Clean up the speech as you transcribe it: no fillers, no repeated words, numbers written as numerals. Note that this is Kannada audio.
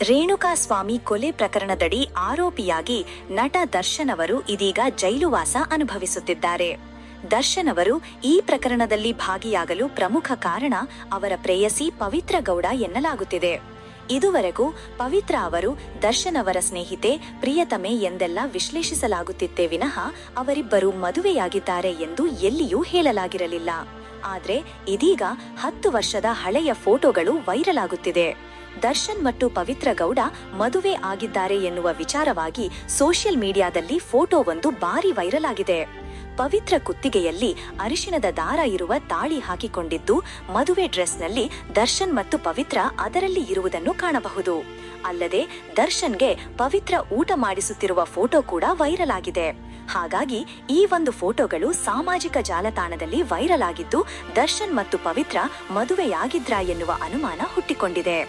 ರೇಣುಕಾಸ್ವಾಮಿ ಕೊಲೆ ಪ್ರಕರಣದಡಿ ಆರೋಪಿಯಾಗಿ ನಟ ದರ್ಶನ್ ಅವರು ಇದೀಗ ಜೈಲುವಾಸ ಅನುಭವಿಸುತ್ತಿದ್ದಾರೆ. ದರ್ಶನ್ ಅವರು ಈ ಪ್ರಕರಣದಲ್ಲಿ ಭಾಗಿಯಾಗಲು ಪ್ರಮುಖ ಕಾರಣ ಅವರ ಪ್ರೇಯಸಿ ಪವಿತ್ರ ಗೌಡ ಎನ್ನಲಾಗುತ್ತಿದೆ. ಇದುವರೆಗೂ ಪವಿತ್ರ ಅವರು ದರ್ಶನ್ ಅವರ ಸ್ನೇಹಿತೆ, ಪ್ರಿಯತಮೆ ಎಂದೆಲ್ಲ ವಿಶ್ಲೇಷಿಸಲಾಗುತ್ತಿತ್ತೇ ವಿನಃ ಅವರಿಬ್ಬರು ಮದುವೆಯಾಗಿದ್ದಾರೆ ಎಂದು ಎಲ್ಲಿಯೂ ಹೇಳಲಾಗಿರಲಿಲ್ಲ. ಆದ್ರೆ ಇದೀಗ 10 ವರ್ಷದ ಹಳೆಯ ಫೋಟೋಗಳು ವೈರಲ್ ಆಗುತ್ತಿದೆ. ದರ್ಶನ್ ಮತ್ತು ಪವಿತ್ರ ಗೌಡ ಮದುವೆ ಆಗಿದ್ದಾರೆ ಎನ್ನುವ ವಿಚಾರವಾಗಿ ಸೋಷಿಯಲ್ ಮೀಡಿಯಾದಲ್ಲಿ ಫೋಟೋವೊಂದು ಭಾರಿ ವೈರಲ್ ಆಗಿದೆ. ಪವಿತ್ರ ಕುತ್ತಿಗೆಯಲ್ಲಿ ಅರಿಶಿಣದ ದಾರ ಇರುವ ತಾಳಿ ಹಾಕಿಕೊಂಡಿದ್ದು, ಮದುವೆ ಡ್ರೆಸ್ನಲ್ಲಿ ದರ್ಶನ್ ಮತ್ತು ಪವಿತ್ರ ಅದರಲ್ಲಿ ಇರುವುದನ್ನು ಕಾಣಬಹುದು. ಅಲ್ಲದೆ ದರ್ಶನ್ಗೆ ಪವಿತ್ರ ಊಟ ಮಾಡಿಸುತ್ತಿರುವ ಫೋಟೋ ಕೂಡ ವೈರಲ್ ಆಗಿದೆ. ಹಾಗಾಗಿ ಈ ಒಂದು ಫೋಟೋಗಳು ಸಾಮಾಜಿಕ ಜಾಲತಾಣದಲ್ಲಿ ವೈರಲ್ ಆಗಿದ್ದು, ದರ್ಶನ್ ಮತ್ತು ಪವಿತ್ರ ಮದುವೆಯಾಗಿದ್ರಾ ಎನ್ನುವ ಅನುಮಾನ ಹುಟ್ಟಿಕೊಂಡಿದೆ.